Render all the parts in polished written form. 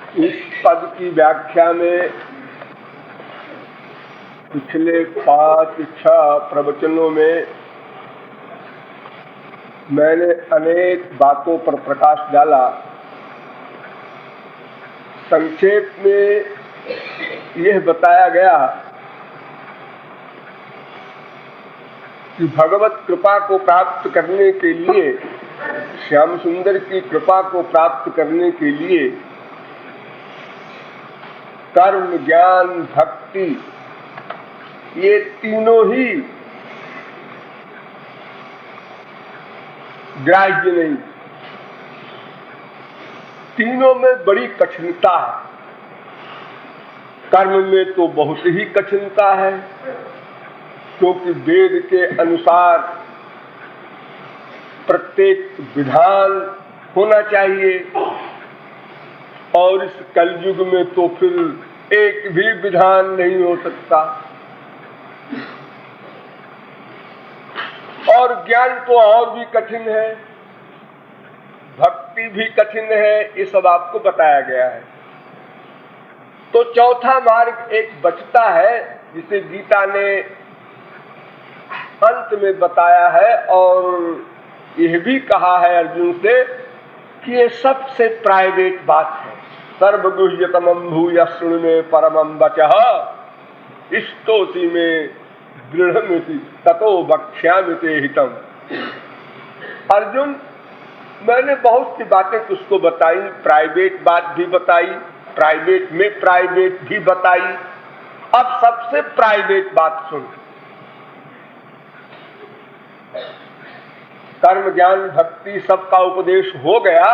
इस पद की व्याख्या में पिछले 5-6 प्रवचनों में मैंने अनेक बातों पर प्रकाश डाला। संक्षेप में यह बताया गया कि भगवत कृपा को प्राप्त करने के लिए, श्याम सुंदर की कृपा को प्राप्त करने के लिए कर्म, ज्ञान, भक्ति ये तीनों ही ग्राह्य नहीं। तीनों में बड़ी कठिनता है। कर्म में तो बहुत ही कठिनता है, क्योंकि वेद के अनुसार प्रत्येक विधान होना चाहिए, और इस कलयुग में तो फिर एक भी विधान नहीं हो सकता। और ज्ञान तो और भी कठिन है, भक्ति भी कठिन है, ये सब आपको बताया गया है। तो चौथा मार्ग एक बचता है, जिसे गीता ने अंत में बताया है, और यह भी कहा है अर्जुन से कि ये सबसे प्राइवेट बात है। सर्वगुह्यतमं भूय शृणु मे परमं वचः इष्टोसि मे दृढ़मिति ततो वक्ष्यामि ते हितम्। अर्जुन, मैंने बहुत सी बातें तुझको बताई, प्राइवेट बात भी बताई, प्राइवेट में प्राइवेट भी बताई। अब सबसे प्राइवेट बात सुन। कर्म, ज्ञान, भक्ति सबका उपदेश हो गया,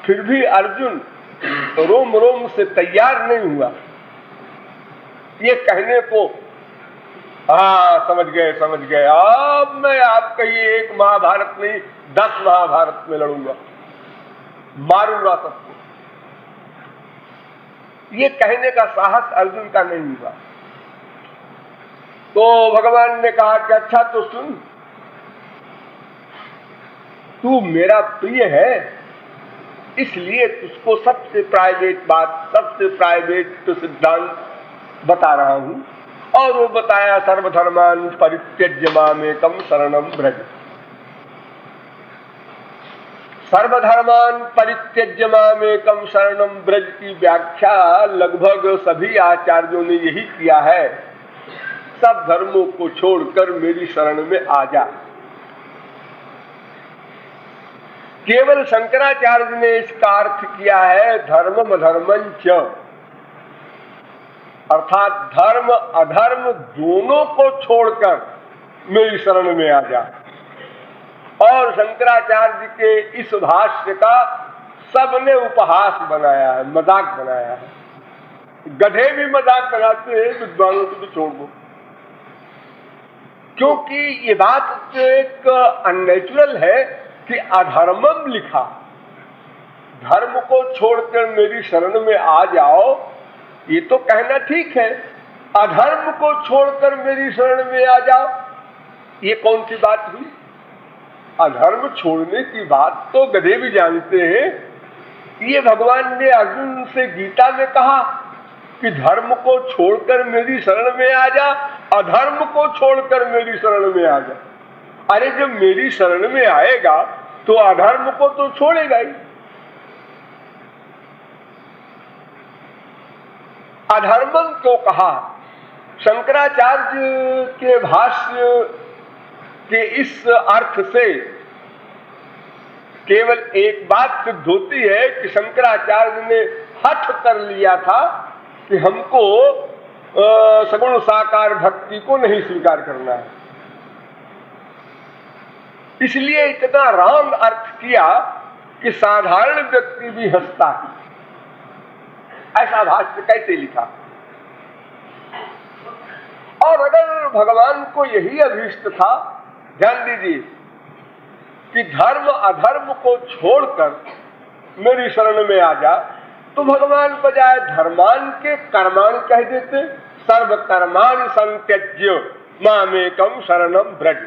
फिर भी अर्जुन रोम रोम से तैयार नहीं हुआ ये कहने को, हाँ समझ गए, अब मैं आपका ये एक महाभारत नहीं 10 महाभारत में लड़ूंगा, मारूंगा सबको। ये कहने का साहस अर्जुन का नहीं हुआ। तो भगवान ने कहा कि अच्छा तो सुन, तू मेरा प्रिय है, इसलिए तुझको सबसे प्राइवेट बात, सबसे प्राइवेट सिद्धांत बता रहा हूं। और वो बताया, सर्वधर्मान परित्यज्य मामेकं शरणं व्रज। सर्वधर्मान परित्यज्य मामेकं शरणं व्रज की व्याख्या लगभग सभी आचार्यों ने यही किया है, सब धर्मों को छोड़कर मेरी शरण में आ जा। केवल शंकराचार्य ने इसका अर्थ किया है धर्मम अधर्मंच, अर्थात धर्म अधर्म दोनों को छोड़कर मेरी शरण में आ जा। और शंकराचार्य के इस भाष्य का सबने उपहास बनाया है, मजाक बनाया है। गधे भी मजाक बनाते हैं, विद्वानों को भी छोड़ दो, क्योंकि ये बात एक अननेचुरल है कि अधर्मम लिखा, धर्म को छोड़कर मेरी शरण में आ जाओ, ये तो कहना ठीक है। अधर्म को छोड़कर मेरी शरण में आ जाओ, ये कौन सी बात हुई? अधर्म छोड़ने की बात तो गधे भी जानते हैं। ये भगवान ने अर्जुन से गीता में कहा कि धर्म को छोड़कर मेरी शरण में आ जा, अधर्म को छोड़कर मेरी शरण में आ जा। अरे जब मेरी शरण में आएगा तो अधर्म को तो छोड़ेगा ही। अधर्मम तो कहा, शंकराचार्य के भाष्य के इस अर्थ से केवल एक बात सिद्ध होती है कि शंकराचार्य ने हठ कर लिया था कि हमको सगुण साकार भक्ति को नहीं स्वीकार करना है, इसलिए इतना रॉन्ग अर्थ किया कि साधारण व्यक्ति भी हंसता है। ऐसा भाष्य कैसे लिखा? और अगर भगवान को यही अभीष्ट था, ध्यान दीजिए, कि धर्म अधर्म को छोड़कर मेरी शरण में आ जा, तो भगवान बजाय धर्मान के कर्माण कह देते, सर्व कर्माणि संत्यज्य मामेकं शरणं व्रज।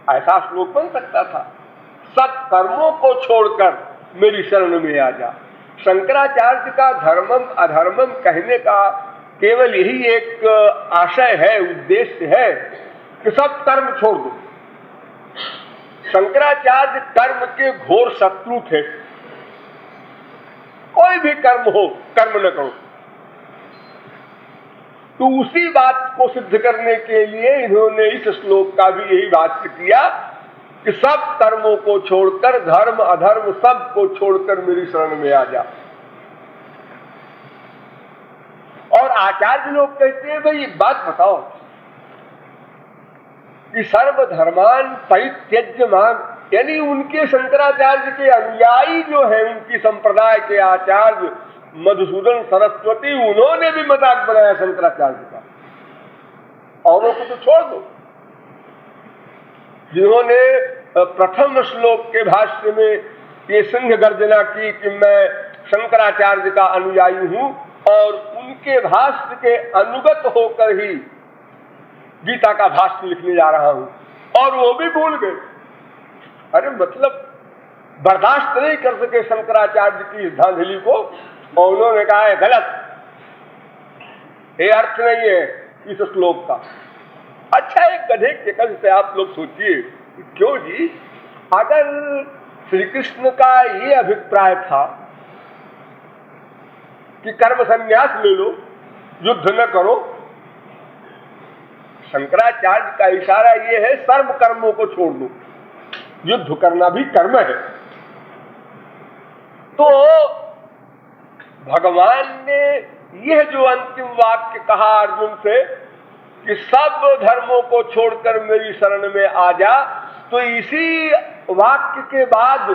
ऐसा श्लोक बन सकता था, सब कर्मों को छोड़कर मेरी शरण में आ जा। शंकराचार्य का धर्मम अधर्मम कहने का केवल यही एक आशय है, उद्देश्य है कि सब कर्म छोड़ दो। शंकराचार्य कर्म के घोर शत्रु थे। कोई भी कर्म हो, कर्म न करो। तो उसी बात को सिद्ध करने के लिए इन्होंने इस श्लोक का भी यही वाच्य किया कि सब कर्मों को छोड़कर, धर्म अधर्म सब को छोड़कर मेरी शरण में आ जा। और आचार्य लोग कहते हैं भाई एक बात बताओ कि सर्वधर्मान परित्यज्यमान, यानी उनके शंकराचार्य के अनुयायी जो है, उनकी संप्रदाय के आचार्य मधुसूदन सरस्वती, उन्होंने भी मजाक बनाया शंकराचार्य का। औरों को तो छोड़ दो। जिन्होंने प्रथम श्लोक के भाष्य में ये सिंह गर्जना की कि मैं शंकराचार्य का अनुयायी हूं और उनके भाष्य के अनुगत होकर ही गीता का भाष्य लिखने जा रहा हूं, और वो भी भूल गए। अरे मतलब बर्दाश्त नहीं कर सके शंकराचार्य की इस धांधली को, और उन्होंने कहा है गलत, ये अर्थ नहीं है इस श्लोक का। अच्छा, एक गधे के कल से आप लोग सोचिए, क्यों जी, अगर श्री कृष्ण का ये अभिप्राय था कि कर्म संन्यास ले लो, युद्ध न करो, शंकराचार्य का इशारा ये है सर्व कर्मों को छोड़ दो, युद्ध करना भी कर्म है। तो भगवान ने यह जो अंतिम वाक्य कहा अर्जुन से कि सब धर्मों को छोड़कर मेरी शरण में आ जा, तो इसी वाक्य के बाद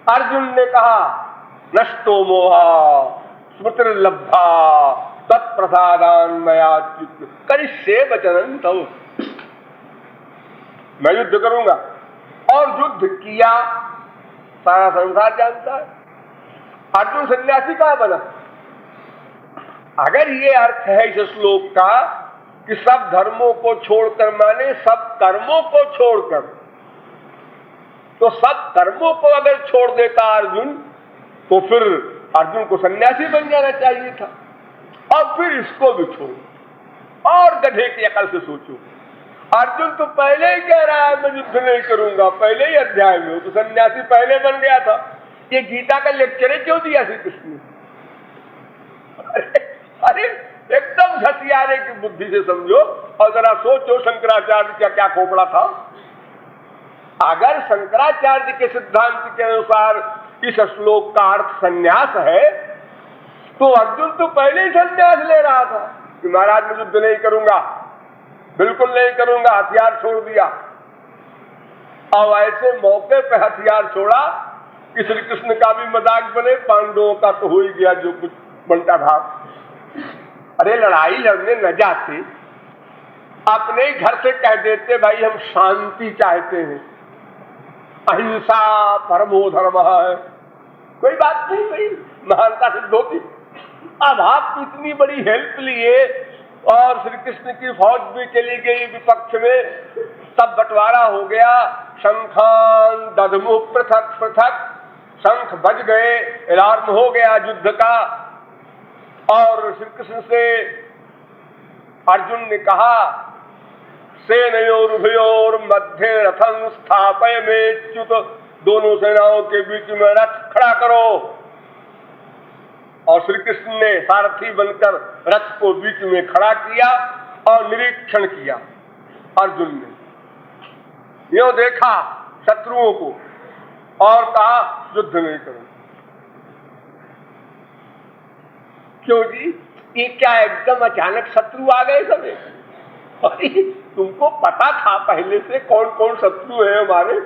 अर्जुन ने कहा नष्टो मोहा स्मृतिर्लब्धा तत्प्रसादान मया चित्त करिष्ये वचनं तव। मैं युद्ध करूंगा, और युद्ध किया, सारा संसार जानता है। अर्जुन सन्यासी कहां बना? अगर ये अर्थ है इस श्लोक का कि सब धर्मों को छोड़कर माने सब कर्मों को छोड़कर, तो सब कर्मों को अगर छोड़ देता अर्जुन, तो फिर अर्जुन को सन्यासी बन जाना चाहिए था। और फिर इसको भी छोड़ो। और गधे की अकल से सोचो, अर्जुन तो पहले ही कह रहा है मैं युद्ध नहीं करूंगा, पहले ही अध्याय में, तो सन्यासी पहले बन गया था। ये गीता का लेक्चर क्यों दिया श्री कृष्ण ने? अरे एकदम घसियारे की बुद्धि से समझो और जरा सोचो शंकराचार्य का क्या खोपड़ा था। अगर शंकराचार्य के सिद्धांत के अनुसार इस श्लोक का अर्थ संन्यास है, तो अर्जुन तो पहले ही संन्यास ले रहा था कि महाराज मैं युद्ध नहीं करूंगा, बिल्कुल नहीं करूंगा, हथियार छोड़ दिया। और ऐसे मौके पे हथियार छोड़ा कि श्री कृष्ण का भी मजाक बने, पांडवों का तो हो ही गया जो कुछ बनता था। अरे लड़ाई लड़ने न जाते, अपने ही घर से कह देते भाई हम शांति चाहते हैं, अहिंसा परमो धर्म है, कोई बात नहीं भाई, महानता सिद्ध होती। अब आप इतनी बड़ी हेल्प लिए और श्री कृष्ण की फौज भी चली गई विपक्ष में, तब बंटवारा हो गया, शंखान दधमु पृथक पृथक, शंख बज गए, अलार्म हो गया युद्ध का। और श्री कृष्ण से अर्जुन ने कहा सेनयोरुभयोर मध्य रथं स्थापय मेच्युत, दोनों सेनाओं के बीच में रथ खड़ा करो। और श्री कृष्ण ने सारथी बनकर रथ को बीच में खड़ा किया और निरीक्षण किया। अर्जुन ने यो देखा शत्रुओं को और कहा युद्ध नहीं करो। क्यों जी, ये क्या एकदम अचानक शत्रु आ गए सब? अरे तुमको पता था पहले से कौन कौन शत्रु है हमारे?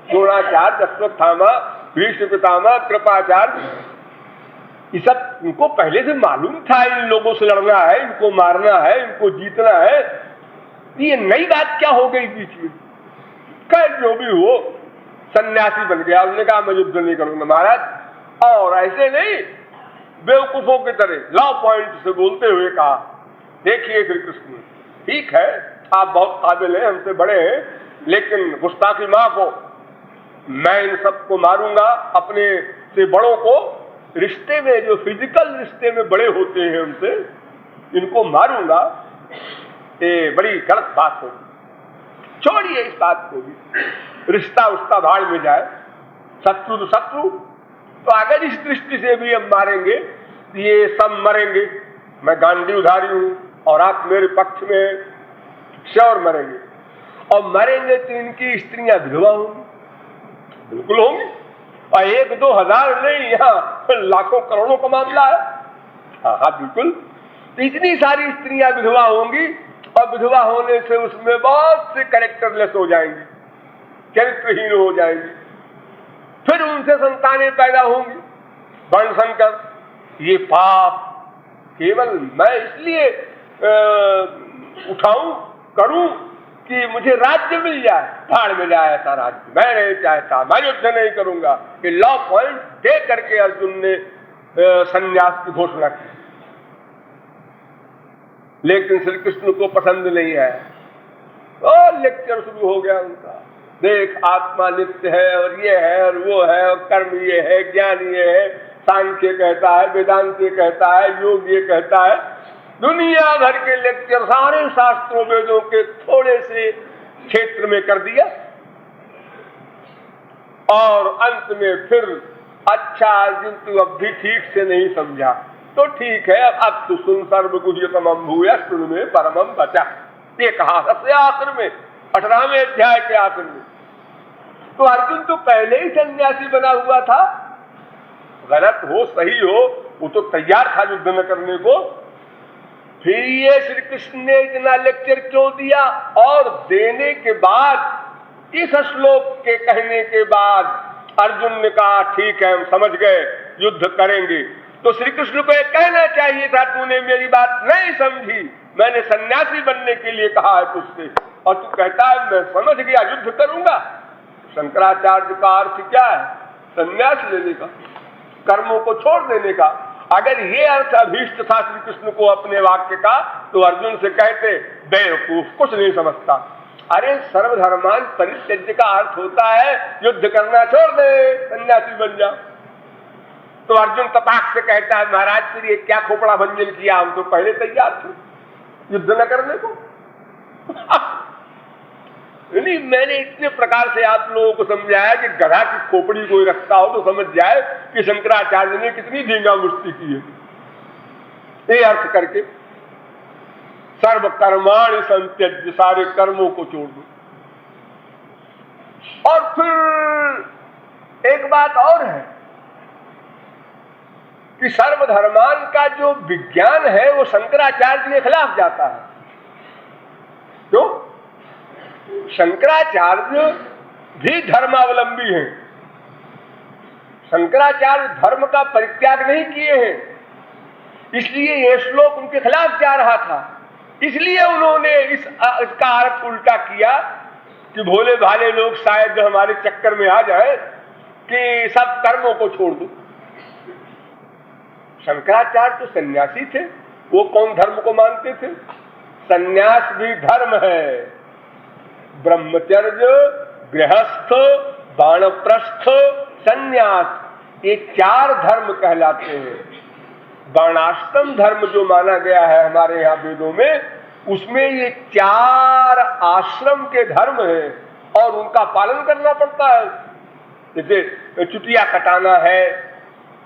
द्रोणाचार्य, अश्वत्थामा, भीष्म पितामह, कृपाचार्य, ये सब तुमको पहले से मालूम था। इन लोगों से लड़ना है, इनको मारना है, इनको जीतना है। ये नई बात क्या हो गई बीच में? कह जो भी हो, सन्यासी बन गया। उसने कहा मैं युद्ध नहीं करूंगा महाराज। और ऐसे नहीं बेवकूफों की तरह लॉ पॉइंट से बोलते हुए कहा देखिए श्री कृष्ण, ठीक है आप बहुत काबिल हैं, हमसे बड़े हैं, लेकिन गुस्ताखी माफ हो, मैं इन सबको मारूंगा, अपने से बड़ों को रिश्ते में, जो फिजिकल रिश्ते में बड़े होते हैं उनसे, इनको मारूंगा, ये बड़ी गलत बात होगी। छोड़िए इस बात को भी, रिश्ता उसका भाड़ में जाए, शत्रु तो शत्रु। तो अगर इस दृष्टि से भी हम मारेंगे तो ये सब मरेंगे, मैं गांडीवधारी हूं और आप मेरे पक्ष में श्योर मरेंगे, और मरेंगे तो इनकी स्त्रियां विधवा होंगी, बिल्कुल होंगी, और 1-2 हजार नहीं, यहाँ लाखों करोड़ों का मामला है। हाँ बिल्कुल, तो इतनी सारी स्त्रियां विधवा होंगी, और विधवा होने से उसमें बहुत से कैरेक्टरलेस हो जाएंगी, चरित्रहीन हो जाएंगी, फिर उनसे संतानें पैदा होंगी, वर्ण संकर। ये पाप केवल मैं इसलिए उठाऊं, करूं कि मुझे राज्य मिल जाए, भाड़ में जाए ऐसा राज्य मैं नहीं चाहता, मैं युद्ध नहीं करूंगा। कि लॉ पॉइंट दे करके अर्जुन ने संन्यास की घोषणा की, लेकिन श्री कृष्ण को पसंद नहीं है। और लेक्चर शुरू हो गया उनका, देख आत्मा नित्य है और ये है और वो है और कर्म ये है, ज्ञान ये है, सांख्य कहता है, वेदांत ये कहता है, योग ये कहता है, दुनिया भर के लेक्चर सारे शास्त्रों वेदों के थोड़े से क्षेत्र में कर दिया, और अंत में फिर अच्छा अर्जुन तू अब भी ठीक से नहीं समझा, तो ठीक है अब तो सुन, सर्वगुह्यतमं भूयः शृणु मे परमं वचः, ये कहा सबसे आखिर में 18वें अध्याय के आखिर में। तो अर्जुन तो पहले ही सन्यासी बना हुआ था, गलत हो सही हो वो तो तैयार था युद्ध न करने को। फिर ये श्री कृष्ण ने इतना लेक्चर क्यों दिया, और देने के बाद, इस श्लोक के कहने के बाद अर्जुन ने कहा ठीक है हम समझ गए, युद्ध करेंगे। तो श्री कृष्ण को ये कहना चाहिए था, तूने मेरी बात नहीं समझी, मैंने सन्यासी बनने के लिए कहा है तुझसे, और तू कहता है मैं समझ गया युद्ध करूंगा। शंकराचार्य का अर्थ क्या है? सन्यास लेने का, कर्मों को छोड़ देने का। अगर ये अर्थ अभीष्ट था श्री कृष्ण को अपने वाक्य का, तो अर्जुन से कहते बेवकूफ, कुछ नहीं समझता। अरे सर्वधर्मान परित्यज्य का अर्थ होता है युद्ध करना छोड़ दे, सन्यासी बन जा। तो अर्जुन तपाक से कहता है महाराज फिर ये क्या खोपड़ा भंजन किया, हम तो पहले तैयार थे युद्ध न करने को। नहीं, मैंने इतने प्रकार से आप लोगों को समझाया कि गधा की खोपड़ी कोई रखता हो तो समझ जाए कि शंकराचार्य ने कितनी धींगा मुष्टि की है। ये अर्थ करके सर्व कर्माणि संत्यज्य, सारे कर्मों को छोड़ दो। और फिर एक बात और है कि सर्वधर्मान का जो विज्ञान है वो शंकराचार्य के खिलाफ जाता है। क्यों? शंकराचार्य भी धर्मावलंबी हैं, शंकराचार्य धर्म का परित्याग नहीं किए हैं, इसलिए यह श्लोक उनके खिलाफ जा रहा था। इसलिए उन्होंने इसका अर्थ उल्टा किया कि भोले भाले लोग शायद हमारे चक्कर में आ जाए कि सब कर्मों को छोड़ दो। शंकराचार्य तो सन्यासी थे, वो कौन धर्म को मानते थे? सन्यास भी धर्म है। ब्रह्मचर्य, गृहस्थ, बाणप्रस्थ, सन्यास, ये 4 धर्म कहलाते हैं। वर्णाश्रम धर्म जो माना गया है हमारे यहाँ वेदों में, उसमें ये 4 आश्रम के धर्म हैं और उनका पालन करना पड़ता है। जैसे चुटिया कटाना है,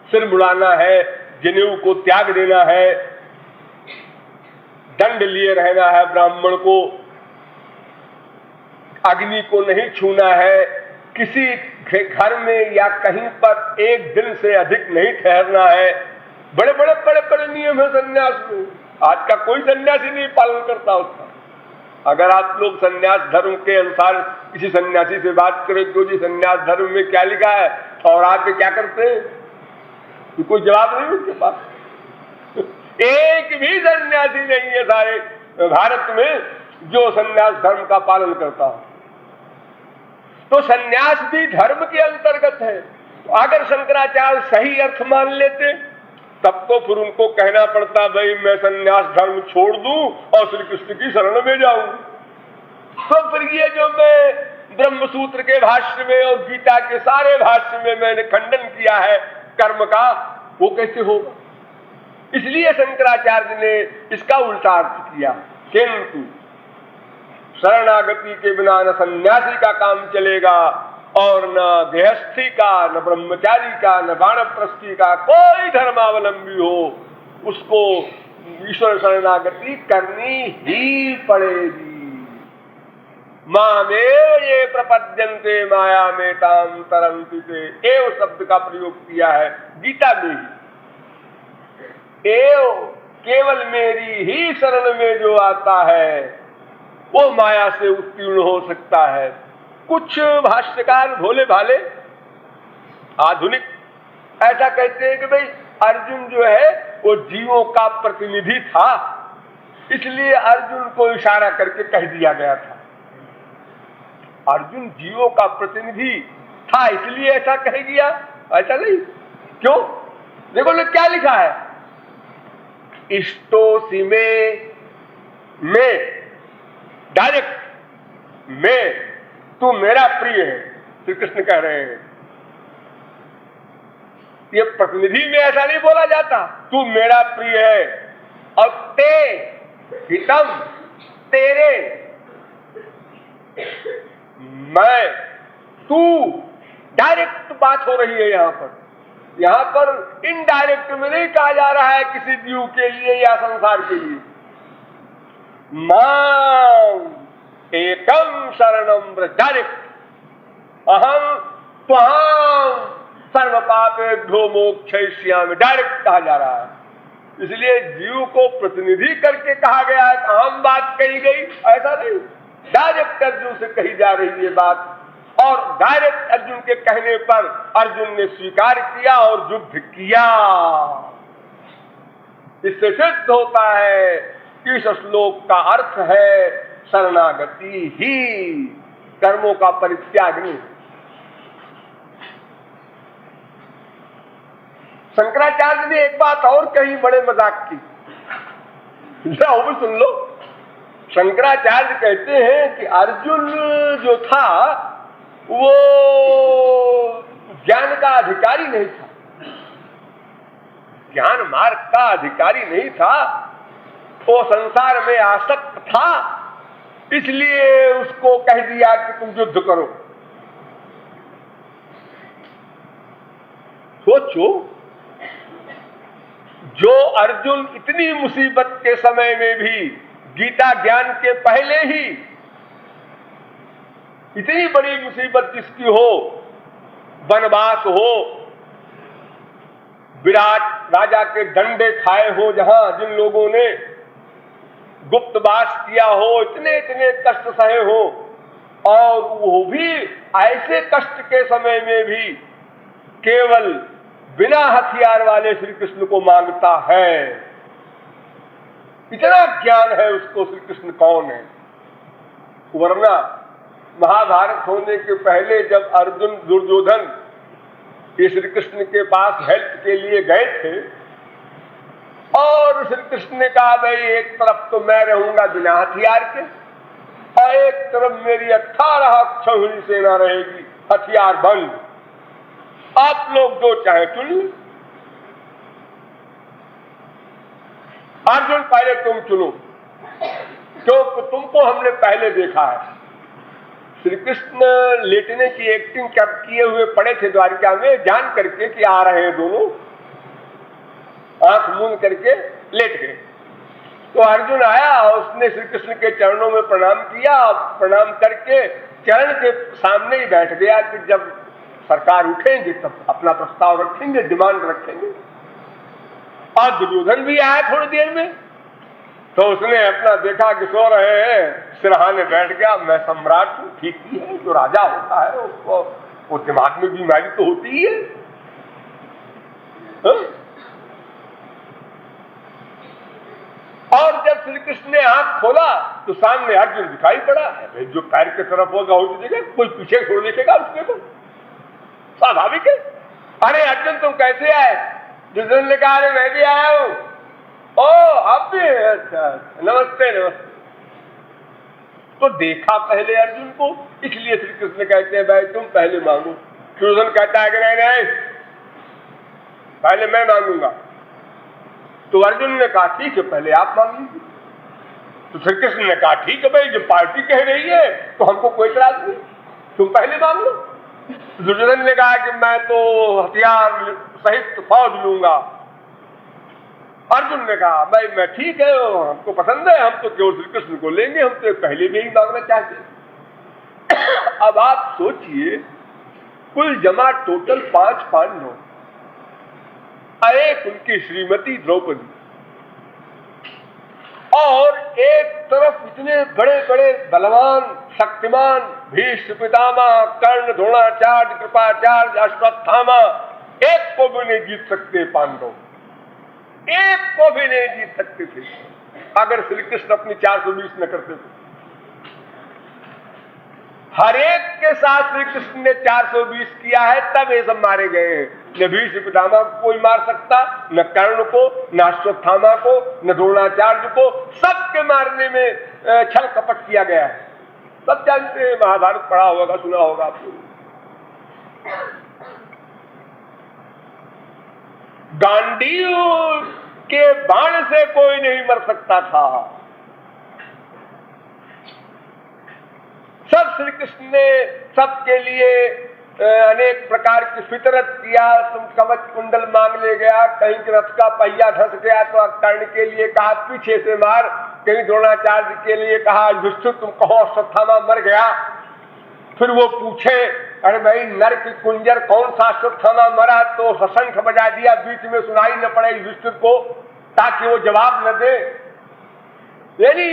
सिर मुड़ाना है, जनेऊ को त्याग देना है, दंड लिए रहना है, ब्राह्मण को अग्नि को नहीं छूना है, किसी घर में या कहीं पर 1 दिन से अधिक नहीं ठहरना है। बड़े बड़े नियम है सन्यास में। आज का कोई सन्यासी नहीं पालन करता उसका। अगर आप लोग सन्यास धर्म के अनुसार किसी सन्यासी से बात करें तो जी सन्यास धर्म में क्या लिखा है और आप क्या करते हैं, तो कोई जवाब नहीं उनके पास। एक भी सन्यासी नहीं है सारे भारत में जो सन्यास धर्म का पालन करता हो। तो सन्यास भी धर्म के अंतर्गत है। तो अगर शंकराचार्य सही अर्थ मान लेते तब तो फिर उनको कहना पड़ता भाई मैं सन्यास धर्म छोड़ दूं और श्री कृष्ण की शरण में जाऊं। तो फिर ये जो मैं ब्रह्मसूत्र के भाष्य में और गीता के सारे भाष्य में मैंने खंडन किया है कर्म का, वो कैसे होगा? इसलिए शंकराचार्य ने इसका उल्टा अर्थ किया। किंतु शरणागति के बिना न सन्यासी का काम चलेगा और न गृहस्थी का, न ब्रह्मचारी का, न वानप्रस्थी का, कोई धर्मावलंबी हो उसको ईश्वर शरणागति करनी ही पड़ेगी। मामेव ये प्रपद्यन्ते माया में ताम तरन्ति ते, एव शब्द का प्रयोग किया है गीता में ही। एव केवल मेरी ही शरण में जो आता है वो माया से उत्तीर्ण हो सकता है। कुछ भाष्यकार भोले भाले आधुनिक ऐसा कहते हैं कि भाई अर्जुन जो है वो जीवों का प्रतिनिधि था, इसलिए अर्जुन को इशारा करके कह दिया गया था। अर्जुन जीवों का प्रतिनिधि था इसलिए ऐसा कह दिया, ऐसा नहीं। क्यों? देखो ना क्या लिखा है, इष्टोसी में डायरेक्ट में तू मेरा प्रिय है, श्री कृष्ण कह रहे हैं। ये प्रतिनिधि में ऐसा नहीं बोला जाता, तू मेरा प्रिय है। और ते हितम, तेरे, मैं, तू, डायरेक्ट बात हो रही है यहां पर। यहां पर इनडायरेक्ट में नहीं कहा जा रहा है किसी जीव के लिए या संसार के लिए। मां एकम शरणम व्रज, डायरेक्ट अहम त्वाम सर्व पापेभ्यो मोक्षयिष्यामि, डायरेक्ट कहा जा रहा है। इसलिए जीव को प्रतिनिधि करके कहा गया है, अहम बात कही गई, ऐसा नहीं। डायरेक्ट अर्जुन से कही जा रही है बात, और डायरेक्ट अर्जुन के कहने पर अर्जुन ने स्वीकार किया और युद्ध किया। इससे सिद्ध होता है कि इस श्लोक का अर्थ है शरणागति ही, कर्मों का परित्याग नहीं। शंकराचार्य ने एक बात और कही बड़े मजाक की, जाओ भी सुन लो। शंकराचार्य कहते हैं कि अर्जुन जो था वो ज्ञान का अधिकारी नहीं था, ज्ञान मार्ग का अधिकारी नहीं था, वो संसार में आसक्त था, इसलिए उसको कह दिया कि तुम युद्ध करो। सोचो, जो अर्जुन इतनी मुसीबत के समय में भी, गीता ज्ञान के पहले ही इतनी बड़ी मुसीबत जिसकी हो, वनवास हो, विराट राजा के डंडे खाए हो, जहां जिन लोगों ने गुप्तवास किया हो, इतने इतने कष्ट सहे हो, और वो भी ऐसे कष्ट के समय में भी केवल बिना हथियार वाले श्री कृष्ण को मांगता है। इतना ज्ञान है उसको श्री कृष्ण कौन है। वरना महाभारत होने के पहले जब अर्जुन दुर्योधन ये श्री कृष्ण के पास हेल्प के लिए गए थे, और श्री कृष्ण ने कहा भाई एक तरफ तो मैं रहूंगा बिना हथियार के, और एक तरफ मेरी 18 अक्षौहिणी सेना रहेगी हथियार बंद, आप लोग जो चाहे चुन लो। अर्जुन पहले तुम चुनो, क्योंकि तुमको हमने पहले देखा है। श्री कृष्ण लेटने की एक्टिंग किए हुए पड़े थे द्वारिका में, जान करके कि आ रहे हैं दोनों, आंख मूंद करके लेट गए। तो अर्जुन आया और उसने श्री कृष्ण के चरणों में प्रणाम किया, प्रणाम करके चरण के सामने ही बैठ गया कि जब सरकार उठेंगे तब अपना प्रस्ताव रखेंगे, डिमांड रखेंगे। और दुर्योधन भी आया थोड़ी देर में, तो उसने अपना देखा कि सो रहे हैं, सिरहाने बैठ गया, मैं सम्राट हूं। ठीक ही है, जो राजा होता है उसको वो दिमाग में बीमारी तो होती ही है। और जब श्री कृष्ण ने आंख खोला तो सामने अर्जुन दिखाई पड़ा है। जो पैर की तरफ होगा हो जाएगा, कोई पीछे छोड़ देखेगा उसने, तो स्वाभाविक है। अरे अर्जुन तुम कैसे आए? दुर्योधन ने कहा अरे मैं भी आया हूं। ओ आप भी? अच्छा नमस्ते नमस्ते। तो देखा पहले अर्जुन को, इसलिए श्री कृष्ण कहते हैं भाई तुम पहले मांगो। दुर्योधन कहता है कि नहीं नहीं, पहले मैं मांगूंगा। तो अर्जुन ने कहा ठीक है, पहले आप मांग लीजिए। तो श्री कृष्ण ने कहा ठीक है भाई, जब पार्टी कह रही है तो हमको कोई इतराज नहीं, तुम पहले मांग लो। दुर्योधन ने कहा कि मैं तो हथियार सहित फौज लूंगा। अर्जुन ने कहा भाई मैं ठीक है, हमको पसंद है, हम तो केवल श्री कृष्ण को लेंगे, हम तो पहले भी ही मांगना चाहते। अब आप सोचिए, कुल जमा टोटल 5 पांडव, एक उनकी श्रीमती द्रौपदी, और एक तरफ इतने बड़े बड़े बलवान शक्तिमान भीष्म पितामह, कर्ण, द्रोणाचार्य, कृपाचार्य, अश्वत्थामा, एक को भी नहीं जीत सकते पांडव, एक को भी नहीं जीत सकते थे अगर श्री कृष्ण अपनी 420 न करते थे। हर एक के साथ श्री कृष्ण ने 420 किया है, तब ये सब मारे गए हैं। न भीष्म पितामह को कोई मार सकता, न कर्ण को, न अश्वत्थामा को, न द्रोणाचार्य को, सबके मारने में छल कपट किया गया है। सब जानते हैं, महाभारत पढ़ा होगा, सुना होगा आपको। गांडीव के बाण से कोई नहीं मर सकता था। सब श्री कृष्ण ने सबके लिए अनेक प्रकार की फितरत किया। तुम कवच कुंडल मांग ले गया, कहीं रथ का पहिया धस गया तो कर्ण के लिए कहा पीछे से मार, कहीं द्रोणाचार्य के लिए कहा युधिष्ठिर तुम कहो अश्वत्थामा मर गया। फिर वो पूछे अरे भाई नर की कुंजर कौन सा अश्वत्थामा मरा, तो हसंख बजा दिया, बीच में सुनाई न पड़े युधिष्ठिर को, ताकि वो जवाब न दे। यानी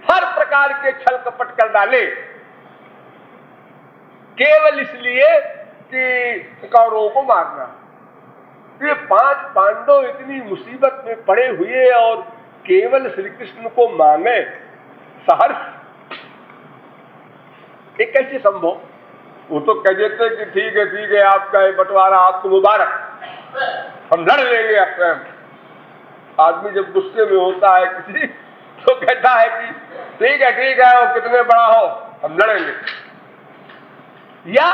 हर प्रकार के छल कपट कर डाले, केवल इसलिए कि कौरवों को मारना। ये 5 पांडव इतनी मुसीबत में पड़े हुए और केवल श्री कृष्ण को मांगे सहर्ष, ये कैसे संभव? वो तो कह देते कि ठीक है आपका ये बंटवारा आपको मुबारक, हम लड़ लेंगे। आदमी जब गुस्से में होता है किसी तो कहता है कि ठीक है वो कितने बड़ा हो हम लड़ेंगे, या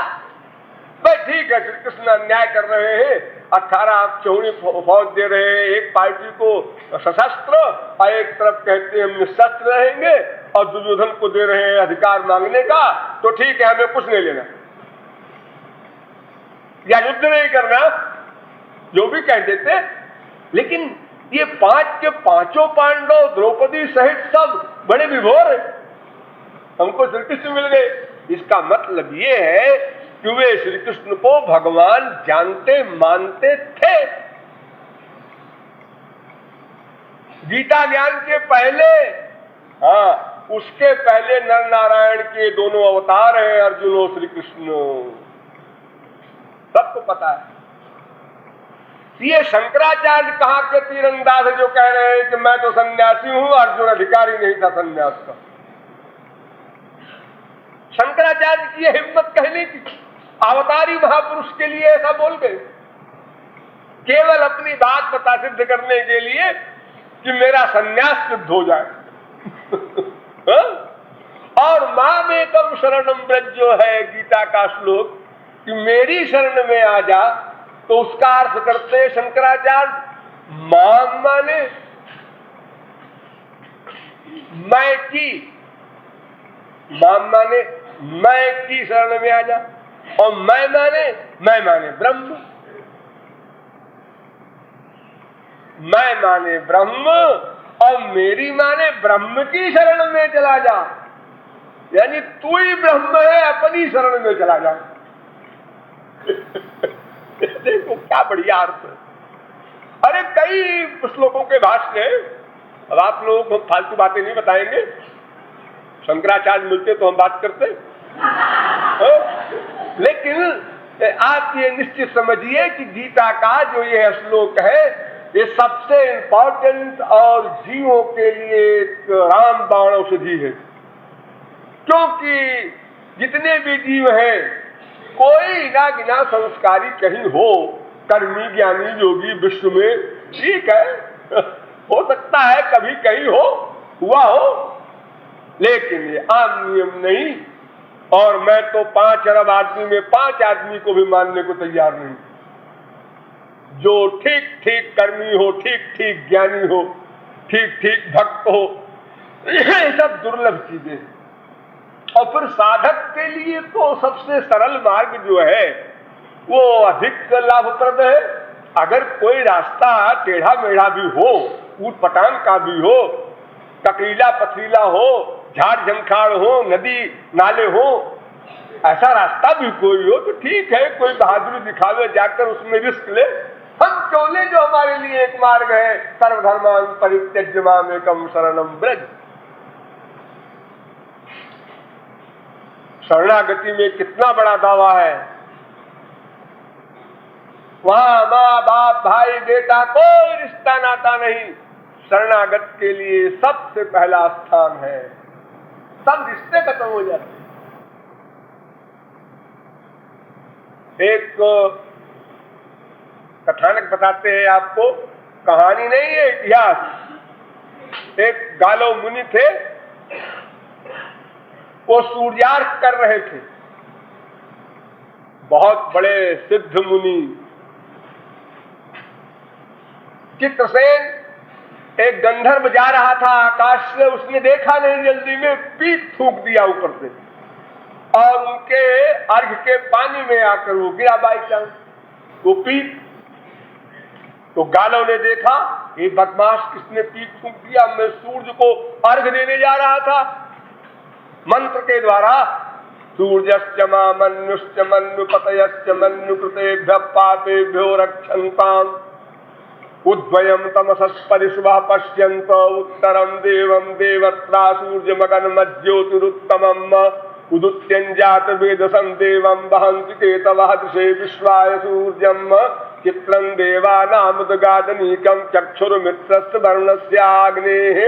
भाई ठीक है श्री कृष्ण अन्याय कर रहे हैं, 18 चौड़ी फौज दे रहे हैं, एक पार्टी को सशस्त्र और एक तरफ कहते हैं हम निशस्त्र रहेंगे, और दुर्योधन को दे रहे हैं अधिकार मांगने का, तो ठीक है हमें कुछ नहीं लेना या युद्ध नहीं करना, जो भी कह देते। लेकिन ये 5 के 5 पांडव द्रौपदी सहित सब बड़े विभोर, हमको श्री कृष्ण मिल गए। इसका मतलब ये है कि वे श्री कृष्ण को भगवान जानते मानते थे। गीता ज्ञान के पहले, हाँ उसके पहले नर नारायण के दोनों अवतार हैं, अर्जुन और श्री कृष्ण, सबको पता है। ये शंकराचार्य कहाँ के तीरंदाज जो कह रहे हैं कि मैं तो सन्यासी हूं, अर्जुन अधिकारी नहीं था सन्यास का। शंकराचार्य की यह हिम्मत कहने की, अवतारी महापुरुष के लिए ऐसा बोल गए, केवल अपनी बात बता सिद्ध करने के लिए कि मेरा सन्यास सिद्ध हो जाए। और मामेकम शरणम ब्रज जो है गीता का श्लोक, कि मेरी शरण में आ जा, तो उसका अर्थ करते शंकराचार्य माम माने मैं की, माम माने मैं की शरण में आ जा, और मैं माने ब्रह्म, मैं माने ब्रह्म और मेरी माने ब्रह्म की शरण में चला जा। यानी तू ही ब्रह्म है, अपनी शरण में चला जा। देखो क्या बढ़िया अर्थ है। अरे कई श्लोकों के भाष्य हैं, अब आप लोगों को फालतू बातें नहीं बताएंगे, शंकराचार्य मिलते तो हम बात करते। लेकिन आप ये निश्चित समझिए कि गीता का जो ये श्लोक है, ये सबसे इंपॉर्टेंट और जीवों के लिए एक रामबाण औषधि है। क्योंकि जितने भी जीव हैं, कोई ना गिना संस्कारी कहीं हो, कर्मी ज्ञानी योगी विश्व में, ठीक है, हो सकता है कभी कहीं हो, हुआ हो, लेकिन ये आम नियम नहीं। और मैं तो 5 अरब आदमी में 5 आदमी को भी मानने को तैयार नहीं। जो ठीक ठीक कर्मी हो, ठीक ठीक ज्ञानी हो, ठीक ठीक भक्त हो, ये सब दुर्लभ चीजें। और फिर साधक के लिए तो सबसे सरल मार्ग जो है वो अधिक लाभप्रद है। अगर कोई रास्ता टेढ़ा मेढ़ा भी हो, ऊट पटांग का भी हो, कटीला पथरीला हो, झाड़ झंखाड़ हो, नदी नाले हो, ऐसा रास्ता भी कोई हो तो ठीक है, कोई बहादुरी दिखावे, जाकर उसमें रिस्क ले। हम चोले जो हमारे लिए एक मार्ग है, सर्वधर्मान परित्यज्य माम एकम शरणम ब्रज। शरणागति में कितना बड़ा दावा है। वहां माँ बाप भाई बेटा कोई रिश्ता नाता नहीं, शरणागत के लिए सबसे पहला स्थान है। सब रिश्ते खत्म हो जाते। एक कथानक बताते हैं आपको, कहानी नहीं है, इतिहास। एक गालो मुनि थे, वो सूर्यार्क कर रहे थे। बहुत बड़े सिद्ध मुनि। चित्रसेन एक गंधर्व जा रहा था आकाश से, उसने देखा नहीं, जल्दी में पीठ थूक दिया ऊपर से, और उनके अर्घ के पानी में आकर वो गिरा बाई चांस, वो पीठ। तो गालों ने देखा, ये बदमाश किसने पीठ थूक दिया, मैं सूर्य को अर्घ देने जा रहा था। मंत्र के द्वारा सूर्यश्च मन्युश्च मन्युपतयश्च मन्युकृतेभ्यः पापेभ्यो रक्षन्ताम् उद्वयम् तमसस्परिशुभः पश्यन्त उत्तरम् देवम् देवत्रा सूर्यमगन्मज्योतिरुत्तमम् उदुत्यञ्जात वेदसं देवम् वहन्ति केतवः दृशे विश्वाय सूर्यम् चित्रं देवानामुदगादनीकं चक्षुर्मित्रस्य वरुणस्याग्नेः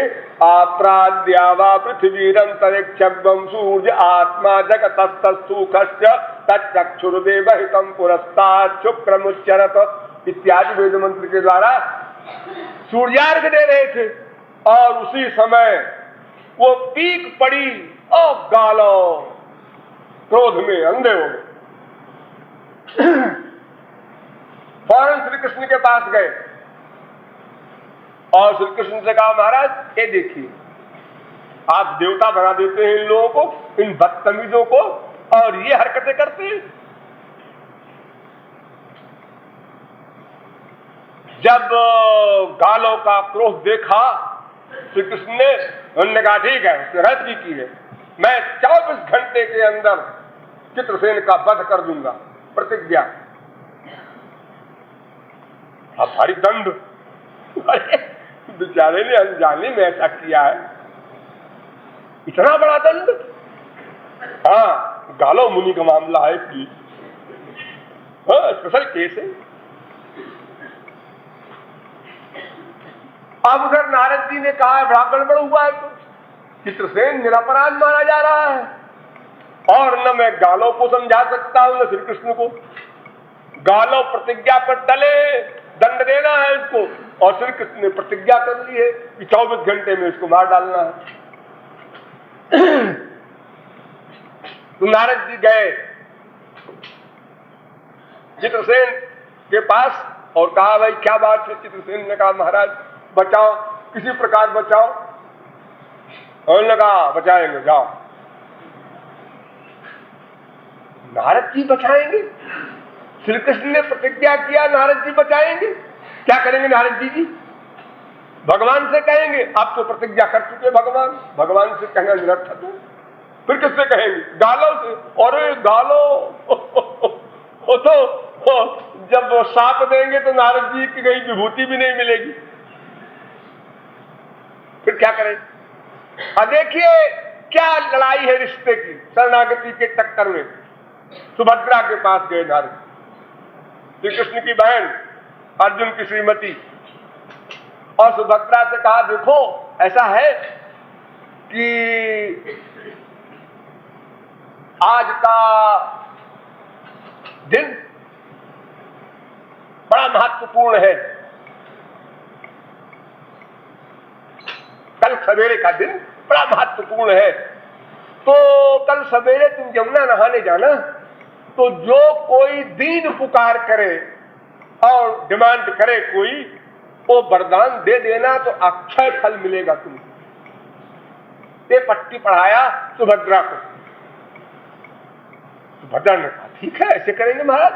आप्राद्या वा पृथिवीरन्तरिक्षं सूर्य आत्मा जगतस्तस्थूखश्च तच्चक्षुर्देवहितं पुरस्तात् शुक्रमुच्चरत इत्यादि वेद मंत्र के द्वारा सूर्यार्घ दे रहे थे। और उसी समय वो पीक पड़ी और गालो क्रोध में अंधे हो गए। फौरन श्री कृष्ण के पास गए और श्री कृष्ण से कहा, महाराज ये देखिए, आप देवता बना देते हैं इन लोगों को, इन बदतमीजों को, और ये हरकतें करते हैं। जब गालों का क्रोध देखा श्री कृष्ण ने, उन्होंने कहा ठीक है, उसने रथ भी की है, मैं 24 घंटे के अंदर चित्रसेन का वध कर दूंगा, प्रतिज्ञा। अब भारी दंड, बेचारे ने अनजाने में ऐसा किया है, इतना बड़ा दंड। हाँ, गालो मुनि का मामला है, प्लीज, हाँ, स्पेशल केस है। अब उधर नारद जी ने कहा है बड़ा गड़बड़ हुआ है, तो चित्रसेन निरपराध माना जा रहा है, और न मैं गालों को समझा सकता हूं न श्री कृष्ण को। गालो प्रतिज्ञा पर टले, दंड देना है इसको, और श्री कृष्ण ने प्रतिज्ञा कर ली है कि 24 घंटे में इसको मार डालना है। तो नारद जी गए चित्रसेन के पास और कहा, भाई क्या बात है। चित्रसेन ने कहा, महाराज बचाओ, किसी प्रकार बचाओ। उन्होंने कहा, बचाएंगे, जाओ। नारद जी बचाएंगे? श्री कृष्ण ने प्रतिज्ञा किया नारद जी बचाएंगे। क्या करेंगे नारद जी? भगवान से कहेंगे, आप तो प्रतिज्ञा कर चुके भगवान, भगवान से कहना निरर्थक है। फिर किससे कहेंगे? गालों से। और गालो वो तो जब साप देंगे तो नारद जी की कहीं विभूति भी नहीं मिलेगी, फिर क्या करें? अब देखिए क्या लड़ाई है रिश्ते की, शरणागति के टक्कर में। सुभद्रा के पास गए नारद, श्री कृष्ण की बहन अर्जुन की श्रीमती, और सुभद्रा से कहा, देखो ऐसा है कि आज का दिन बड़ा महत्वपूर्ण है, कल सवेरे का दिन बड़ा महत्वपूर्ण है, तो कल सवेरे तुम यमुना नहाने जाना। तो जो कोई दीन पुकार करे और डिमांड करे कोई, वो वरदान दे देना तो अक्षय फल मिलेगा तुमको। ये पट्टी पढ़ाया सुभद्रा को। सुभद्रा ने कहा ठीक है, ऐसे करेंगे महाराज।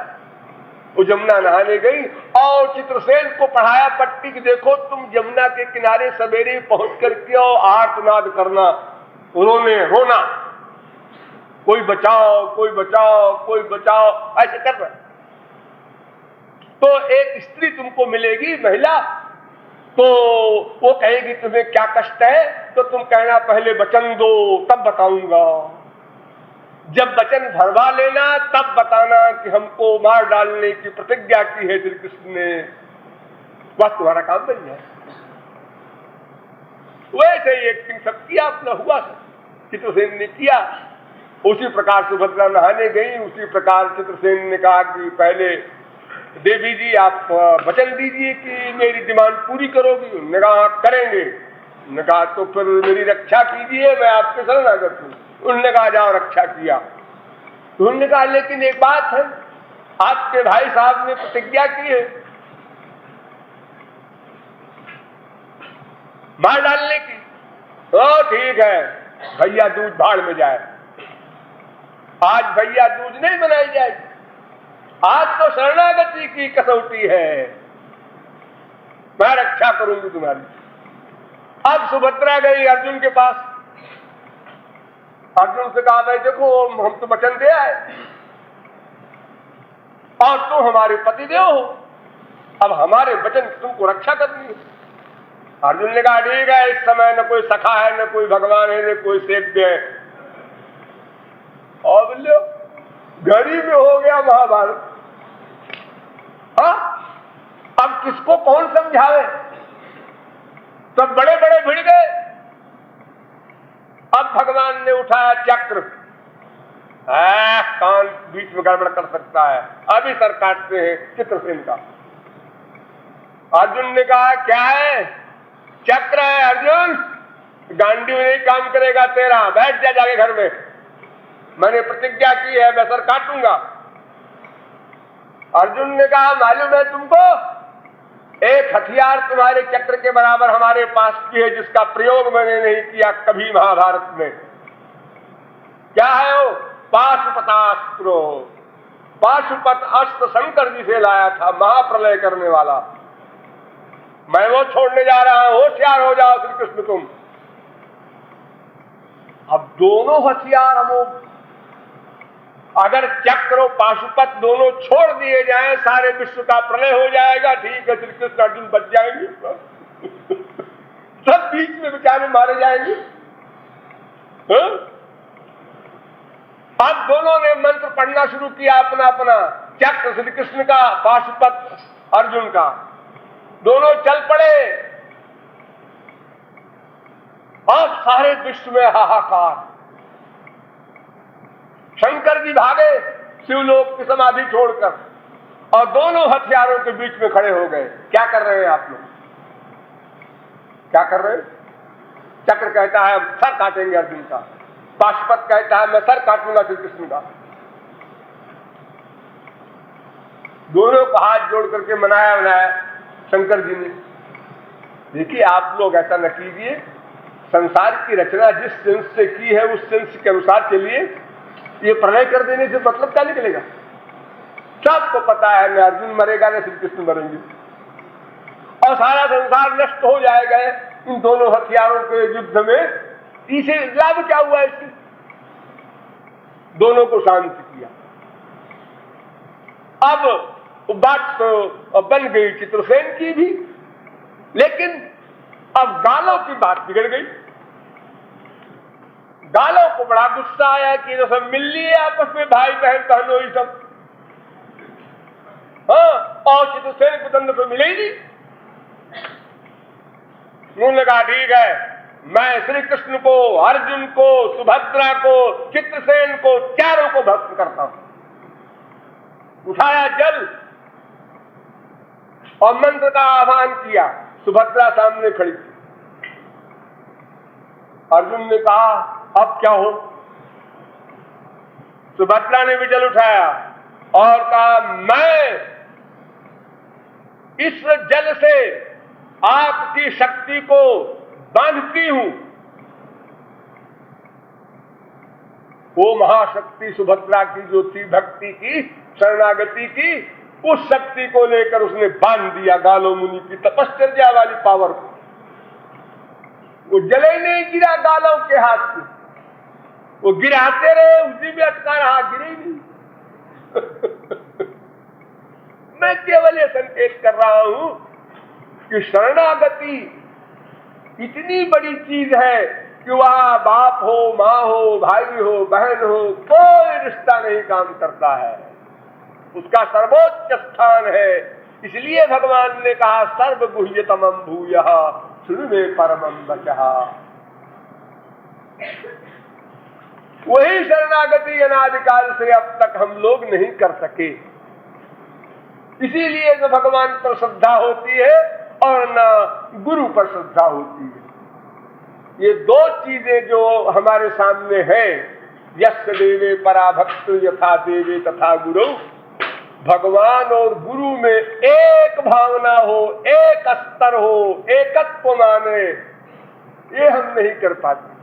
वो जमुना नहाने गई और चित्रसेन को पढ़ाया पट्टी की, देखो तुम जमुना के किनारे सवेरे पहुंच करके और आर्तनाद करना, रोना, कोई बचाओ, कोई बचाओ, कोई बचाओ, ऐसे कर रहा। तो एक स्त्री तुमको मिलेगी, महिला, तो वो कहेगी तुम्हें क्या कष्ट है, तो तुम कहना पहले वचन दो तब बताऊंगा। जब वचन भरवा लेना तब बताना कि हमको मार डालने की प्रतिज्ञा की है श्री कृष्ण ने, बस तुम्हारा काम बन जाए। वैसे ही एक्टिंग सब किया, अपना हुआ चित्रसेन ने किया। उसी प्रकार सुभद्रा नहाने गई, उसी प्रकार चित्रसेन ने कहा कि पहले देवी जी आप वचन दीजिए कि मेरी डिमांड पूरी करोगी। उन्होंने कहा करेंगे। उन्होंने कहा तो फिर मेरी रक्षा कीजिए, मैं आपके शरणागत हूं। उन्होंने कहा जाओ रक्षा किया। उन्होंने कहा लेकिन एक बात है, आपके भाई साहब ने प्रतिज्ञा की है मार डालने की। तो ठीक है, भैया दूज भाड़ में जाए। आज भैया दूज नहीं मनाई जाएगी, आज तो शरणागति की कसौटी है, मैं रक्षा करूंगी तुम्हारी। अब सुभद्रा गई अर्जुन के पास। अर्जुन से कहा भाई देखो हम तो वचन दे आए और तुम हमारे पतिदेव हो, अब हमारे वचन तुमको रक्षा करनी है। अर्जुन ने कहा ठीक है, इस समय न कोई सखा है, न कोई भगवान है, न कोई सेव्य है, और बोलो गरीब में हो गया महाभारत। हाँ, अब किसको कौन समझावे, सब बड़े बड़े भिड़ गए। अब भगवान ने उठाया चक्र, कान बीच में गड़बड़ कर सकता है, अभी सर काटते हैं चित्रसेन का। अर्जुन ने कहा क्या है, चक्र है अर्जुन, गांडी में नहीं काम करेगा तेरा, बैठ जा जाके घर में, मैंने प्रतिज्ञा की है मैं सर काटूंगा। अर्जुन ने कहा मालूम है तुमको, एक हथियार तुम्हारे चक्र के बराबर हमारे पास की है जिसका प्रयोग मैंने नहीं किया कभी महाभारत में। क्या है वो? पाशुपतास्त्र। पाशुपत अस्त्र शंकर जी से लाया था, महाप्रलय करने वाला। मैं वो छोड़ने जा रहा हूं, होशियार हो जाओ श्री कृष्ण तुम। अब दोनों हथियार हम अगर चक्र और पाशुपत दोनों छोड़ दिए जाएं, सारे विश्व का प्रलय हो जाएगा। ठीक है, श्री कृष्ण अर्जुन बच जाएंगे, सब बीच में बेचारे मारे जाएंगे। अब दोनों ने मंत्र पढ़ना शुरू किया अपना अपना, चक्र श्री कृष्ण का, पाशुपत अर्जुन का, दोनों चल पड़े और सारे विश्व में हाहाकार। शंकर जी भागे शिवलोक की समाधि छोड़कर और दोनों हथियारों के बीच में खड़े हो गए। क्या कर रहे हैं आप लोग, क्या कर रहे हैं? चक्र कहता है सर काटेंगे अर्जुन का, पाशुपत कहता है मैं सर काटूंगा श्री कृष्ण का। दोनों को हाथ जोड़ करके मनाया शंकर जी ने। देखिए आप लोग ऐसा न कीजिए, संसार की रचना जिस सेंस से की है उस सेंस के अनुसार चलिए। ये प्रलय कर देने से मतलब क्या निकलेगा? सबको पता है न अर्जुन मरेगा न श्री कृष्ण मरेंगे और सारा संसार नष्ट हो जाएगा इन दोनों हथियारों के युद्ध में। इसे लाभ क्या हुआ? इससे दोनों को शांत किया। अब बात तो बन गई चित्रसेन की भी, लेकिन अब गालों की बात बिगड़ गई। गालों को बड़ा गुस्सा आया कि तो सब मिल लिए आपस में, भाई बहन बहनों ही सब। हाँ, और चित्रसेन को दंड तो मिलेगी। उन्होंने कहा ठीक है, मैं श्री कृष्ण को, अर्जुन को, सुभद्रा को, चित्रसेन को, चारों को भस्म करता हूं। उठाया जल और मंत्र का आह्वान किया। सुभद्रा सामने खड़ी थी। अर्जुन ने कहा अब क्या हो? सुभद्रा ने भी जल उठाया और कहा मैं इस जल से आपकी शक्ति को बांधती हूं। वो महाशक्ति सुभद्रा की जो थी भक्ति की, शरणागति की, उस शक्ति को लेकर उसने बांध दिया गालो मुनि की तपश्चर्या वाली पावर को। वो जले ही नहीं गिरा गालों के हाथ से, वो गिराते रहे, उसी में अटका रहा, गिरे ही नहीं। मैं केवल ये संकेत कर रहा हूं कि शरणागति इतनी बड़ी चीज है कि वहां बाप हो, मां हो, भाई हो, बहन हो, कोई रिश्ता नहीं काम करता है, उसका सर्वोच्च स्थान है। इसलिए भगवान ने कहा सर्वगुह्यतमं भूयः शृणु मे परमं वचः। वही शरणागति अनादिकाल से अब तक हम लोग नहीं कर सके, इसीलिए न भगवान पर श्रद्धा होती है और न गुरु पर श्रद्धा होती है। ये दो चीजें जो हमारे सामने हैं, यस्य देवे परा भक्त यथा देवे तथा गुरु, भगवान और गुरु में एक भावना हो, एक स्तर हो, एकत्व माने, ये हम नहीं कर पाते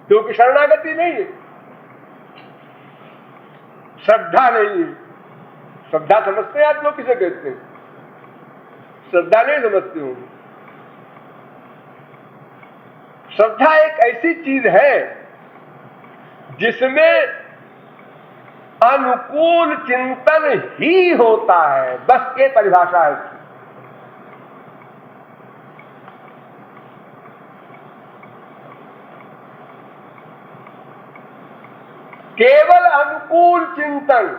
क्योंकि शरणागति नहीं है, श्रद्धा नहीं है। श्रद्धा समझते हैं आप लोग किसे कहते हैं? श्रद्धा नहीं समझते होंगे। श्रद्धा एक ऐसी चीज है जिसमें अनुकूल चिंतन ही होता है, बस ये परिभाषा है। केवल अनुकूल चिंतन।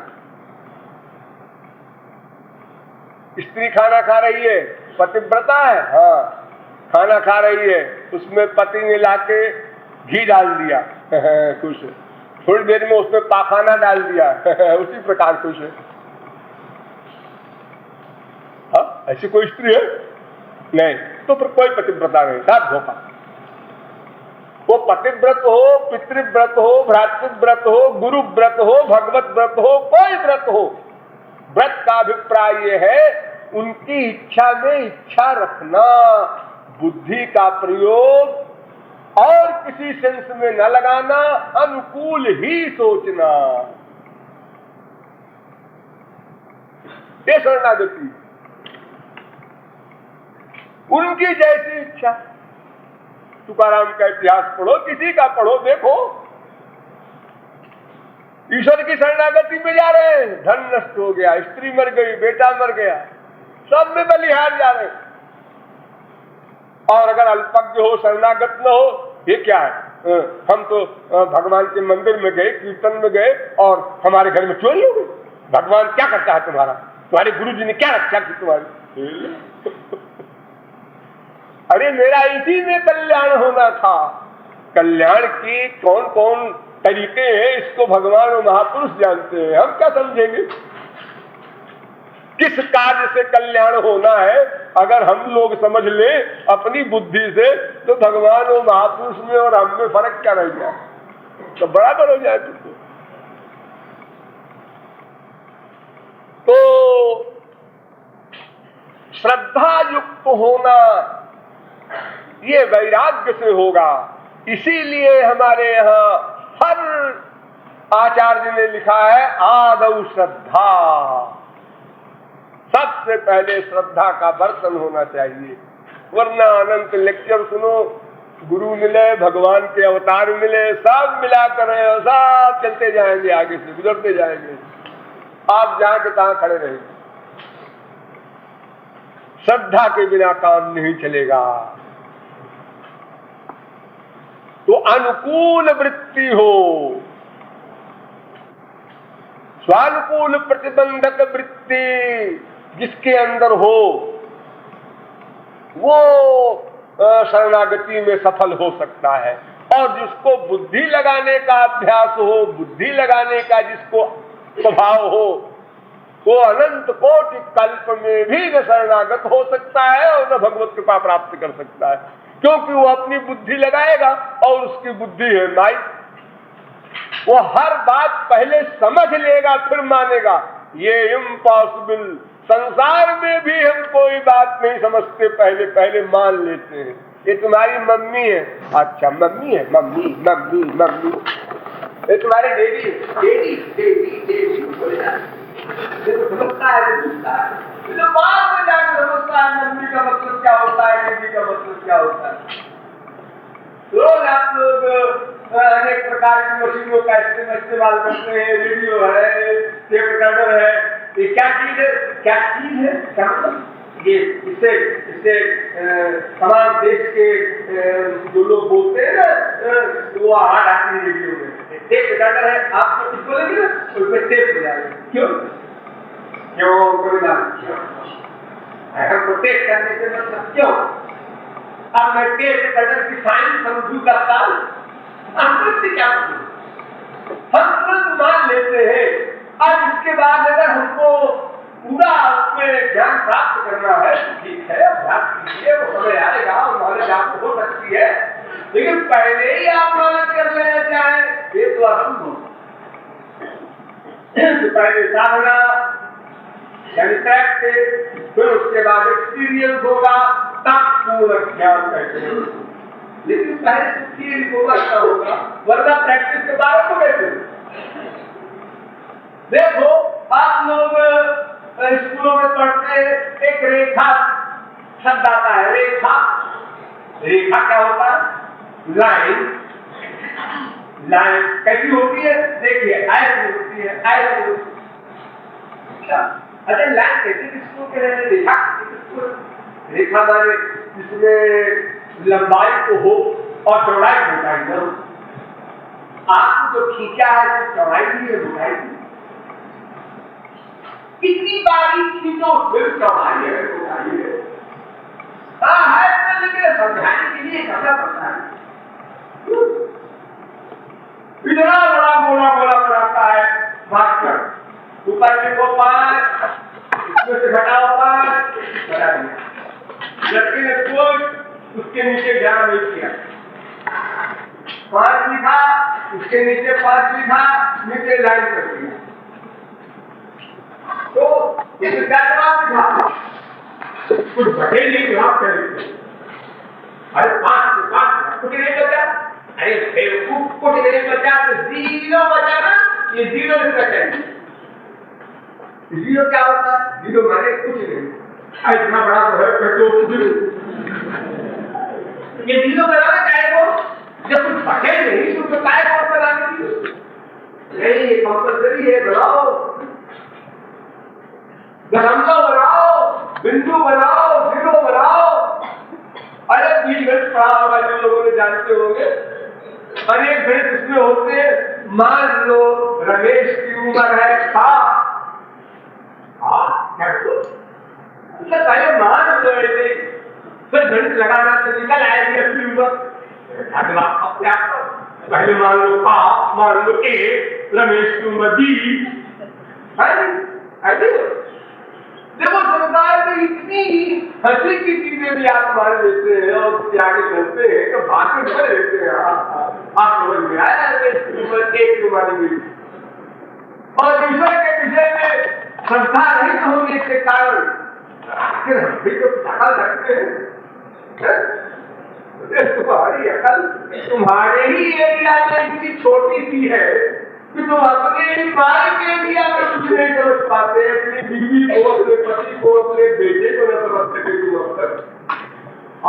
स्त्री खाना खा रही है, पतिव्रता है, हाँ खाना खा रही है, उसमें पति ने लाके घी डाल दिया खुश है, थोड़ी देर में उसमें पाखाना डाल दिया उसी प्रकार खुश है। हाँ ऐसी कोई स्त्री है नहीं, तो फिर कोई पतिव्रता नहीं, साथ धोखा। वो पतिव्रत हो, पितृव्रत हो, भ्रातृव्रत हो, गुरु व्रत हो, भगवत व्रत हो, कोई व्रत हो, व्रत का अभिप्राय ये है उनकी इच्छा में इच्छा रखना, बुद्धि का प्रयोग और किसी सेंस में न लगाना, अनुकूल ही सोचना, ये शरणागति। उनकी जैसी इच्छा। तुकाराम का इतिहास पढ़ो, किसी का पढ़ो, देखो ईश्वर की शरणागति में जा रहे हैं, धन नष्ट हो गया, स्त्री मर गई, बेटा मर गया, सब में बलिहार जा रहे हैं। और अगर अल्पज्ञ हो, शरणागत न हो, ये क्या है? हम तो भगवान के मंदिर में गए, कीर्तन में गए और हमारे घर में चोरी हो गई। भगवान क्या करता है तुम्हारा? तुम्हारे गुरु जी ने क्या रक्षा की तुम्हारी? अरे मेरा इसी में कल्याण होना था। कल्याण की कौन कौन तरीके हैं इसको भगवान और महापुरुष जानते हैं, हम क्या समझेंगे? किस कार्य से कल्याण होना है अगर हम लोग समझ ले अपनी बुद्धि से, तो भगवान और महापुरुष में और हम में फर्क क्या रह जाए? तो बराबर हो जाए। तो श्रद्धा युक्त होना ये वैराग्य से होगा। इसीलिए हमारे यहाँ हर आचार्य ने लिखा है आदौ श्रद्धा, सबसे पहले श्रद्धा का दर्शन होना चाहिए, वरना अनंत लेक्चर सुनो, गुरु मिले, भगवान के अवतार मिले, सब मिलाकर सब चलते जाएंगे, आगे से गुजरते जाएंगे, आप जहां के तहां खड़े रहेंगे। श्रद्धा के बिना काम नहीं चलेगा। तो अनुकूल वृत्ति हो, स्वानुकूल प्रतिबंधक वृत्ति जिसके अंदर हो, वो शरणागति में सफल हो सकता है। और जिसको बुद्धि लगाने का अभ्यास हो, बुद्धि लगाने का जिसको स्वभाव हो, वो अनंत कोटि कल्प में भी न शरणागत हो सकता है और न भगवत कृपा प्राप्त कर सकता है, क्योंकि वो अपनी बुद्धि लगाएगा और उसकी बुद्धि है माई। वो हर बात पहले समझ लेगा फिर मानेगा। ये इम्पॉसिबल, संसार में भी हम कोई बात नहीं समझते, पहले पहले मान लेते हैं ये तुम्हारी मम्मी है। अच्छा मम्मी है, मम्मी मम्मी मम्मी, ये तुम्हारे डेडी डेडी डेडी डेडी देखो समझता है, तो बाद में जाकर समझता है मम्मी का मतलब क्या होता है, डेडी का मतलब क्या होता है। रोज आप लोग अनेक प्रकार की मशीनों का इस्तेमाल करते हैं, रेडियो है, टेप रिकॉर्डर है, ये क्या चीज है, क्या चीज है, क्या मतलब ये इससे इससे तमाम देश के जो लोग बोलते हैं ना वो आवाज आती है रेडियो में। टेप रिकॉर्डर है, आप कुछ बोलेंगे ना उसमें टेप हो जाएगा, क्यों क्यों क्यों हमको टेप करने से मतलब क्यों। अब मैं टेप रिकॉर्डर की साइंस समझू करता हूं, हम क्या हम तुरंत मान लेते हैं। अब इसके बाद अगर हमको पूरा उसमें ज्ञान प्राप्त करना है तो ठीक है, अभ्यास कीजिए, वो समय आएगा और नॉलेज आपको हो सकती है, लेकिन पहले ही आप नॉलेज कर लेना चाहें ये तो असंभव। तो पहले साधना यानी प्रैक्टिस, फिर उसके बाद एक्सपीरियंस होगा, तब पूर्ण ज्ञान कहते हैं। लेकिन पहले थियरी को करना होगा, वरना प्रैक्टिस के बारे में कैसे। देखो आप लोग स्कूलों में पढ़ते हैं, एक रेखा शब्द आता है, रेखा। रेखा क्या होता है, लाइन। लाइन कैसी होती है, देखिए ऐसी होती है, ऐसी होती है। अच्छा लाइन कैसे किसको कह रहे हैं, रेखा किसको, रेखा माने जिसमें लंबाई तो हो और चौड़ाई मोटाई हो। आपको जो खींचा है तो चौड़ाई भी है मोटाई भी। कितनी बारीक खींचो फिर चौड़ाई है मोटाई है। हाँ है तो लेकिन समझाने के लिए करना पड़ता है। इतना बड़ा गोला गोला बनाता है मास्टर, ऊपर देखो 5, इसमें से घटाओ 5, बना दिया। लड़के ने कोई उसके नीचे ध्यान नहीं किया, 5 लिखा, उसके नीचे 5 लिखा, नीचे लाइन कर दिया। तो इसे क्या जवाब लिखा, कुछ बटे नहीं जवाब कर दिया। अरे 5 से 5 कुछ नहीं बचा, अरे बेवकूफ कुछ नहीं बचा तो 0 बचा ना, ये 0 लिखना चाहिए। 0 क्या होता है, 0 माने कुछ नहीं। इतना बड़ा तो है पेट्रोल कुछ नहीं, ये 0 बनाना चाहे वो जब कुछ बचे नहीं तो काय कौन बनाने की नहीं, ये कंपल्सरी है, बनाओ दशमलव बनाओ, बिंदु बनाओ, 0 बनाओ। अरे बीज गणित पढ़ा होगा जो लोगों ने जानते होंगे, अनेक गणित इसमें होते हैं। मान लो रमेश की उम्र है 7, पहले मान लो ऐसे, फिर गणित लगाना तो निकल आएगी अपनी उम्र। पहले मान लो 5, मान लो 1, रमेश की उम्र 20, देखो संसार में इतनी हंसी की चीजें भी आप मान लेते हैं और उसके आगे चलते हैं तो बातें कर लेते हैं। आप समझ में आया उम्र 1 की उम्र मिली और ईश्वर के विषय में श्रद्धा नहीं होने के कारण फिर हम भी तो अकल रखते हैं। तुम्हारी अकल तुम्हारे ही एरिया में इतनी छोटी सी है कि तुम अपने माई के एरिया में कुछ नहीं समझ पाते, अपनी बीवी को, अपने पति को, अपने बेटे को न समझ सके। तुम अब तक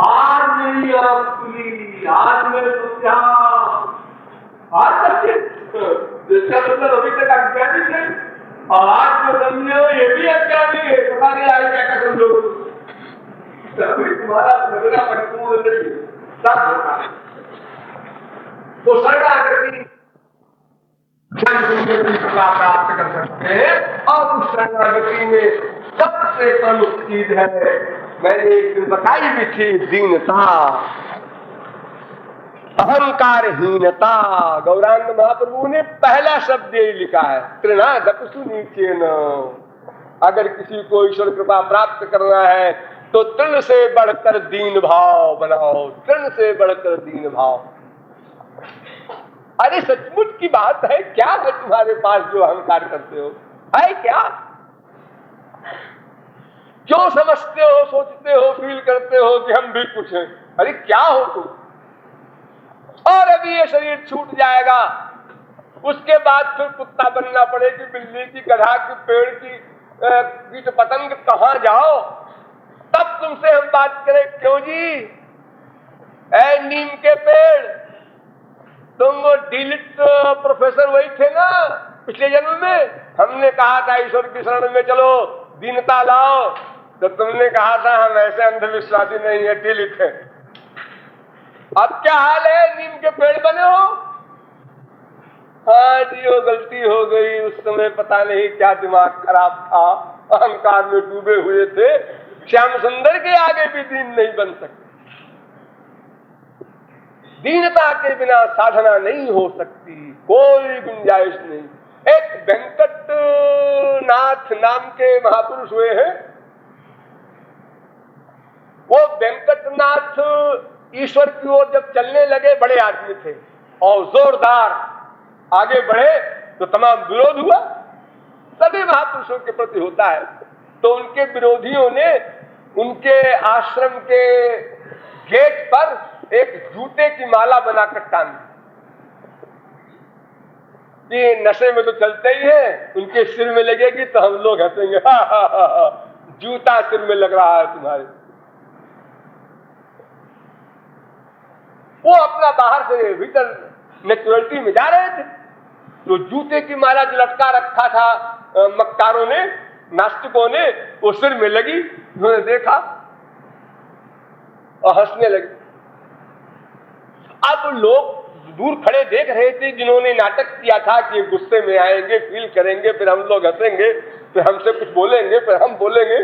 आज मेरी आंख खुली, आज मैं सोचा, आज तक जिसका मतलब अभी तक अज्ञानी थे, आज तो समझो ये भी अज्ञानी है, पता नहीं आज क्या कर समझो। तुम्हारा झगड़ा परिपूर्ण नहीं सब होता है। तो शरणागति प्राप्त कर सकते हैं और उस शरणागति में सबसे प्रमुख चीज है, मैंने एक दिन बताई भी थी, दीनता, अहंकारहीनता। गौरांग महाप्रभु ने पहला शब्द यही लिखा है, तृणादपसु नीचेन। अगर किसी को ईश्वर कृपा प्राप्त करना है तो तृण से बढ़कर दीन भाव बनाओ, तृण से बढ़कर दीन भाव। अरे सचमुच की बात है, क्या है तुम्हारे पास जो अहंकार करते हो, है क्या? क्यों समझते हो, सोचते हो, फील करते हो कि हम भी कुछ हैं? अरे क्या हो तुम? और अभी ये शरीर छूट जाएगा, उसके बाद फिर कुत्ता बनना पड़ेगी, बिल्ली की, गधा की, पेड़ की, कीट पतंग, कहां जाओ? तब तुमसे हम बात करें। क्यों जी? ऐ नीम के पेड़, तुम वो डिलिट प्रोफेसर वही थे ना पिछले जन्म में? हमने कहा था ईश्वर की शरण में चलो, दीनता लाओ, तो तुमने कहा था हम ऐसे अंधविश्वासी नहीं है, डिलिट है। अब क्या हाल है? नीम के पेड़ बने हो? हाँ जी, वो गलती हो गई, उस समय पता नहीं क्या दिमाग खराब था, अहंकार में डूबे हुए थे, श्याम सुंदर के आगे भी दीन नहीं बन सकते। दीनता के बिना साधना नहीं हो सकती, कोई गुंजाइश नहीं। एक वेंकट नाथ नाम के महापुरुष हुए हैं। वो वेंकटनाथ ईश्वर की ओर जब चलने लगे, बड़े आदमी थे और जोरदार आगे बढ़े तो तमाम विरोध हुआ। सभी महापुरुषों के प्रति होता है। तो उनके विरोधियों ने उनके आश्रम के गेट पर एक जूते की माला बनाकर टांग दी कि नशे में तो चलते ही हैं, उनके सिर में लगेगी तो हम लोग हंसेंगे, हा हा हा हा, जूता सिर में लग रहा है तुम्हारे। वो अपना बाहर से भीतर नेचुरलिटी में जा रहे थे, तो जूते की माला जो लटका रखा था मक्कारों ने, नास्तिकों ने, वो सिर में लगी। उन्होंने देखा और हंसने लगे। अब लोग दूर खड़े देख रहे थे, जिन्होंने नाटक किया था कि गुस्से में आएंगे, फील करेंगे, फिर हम लोग हंसेंगे, फिर हमसे कुछ बोलेंगे, फिर हम बोलेंगे।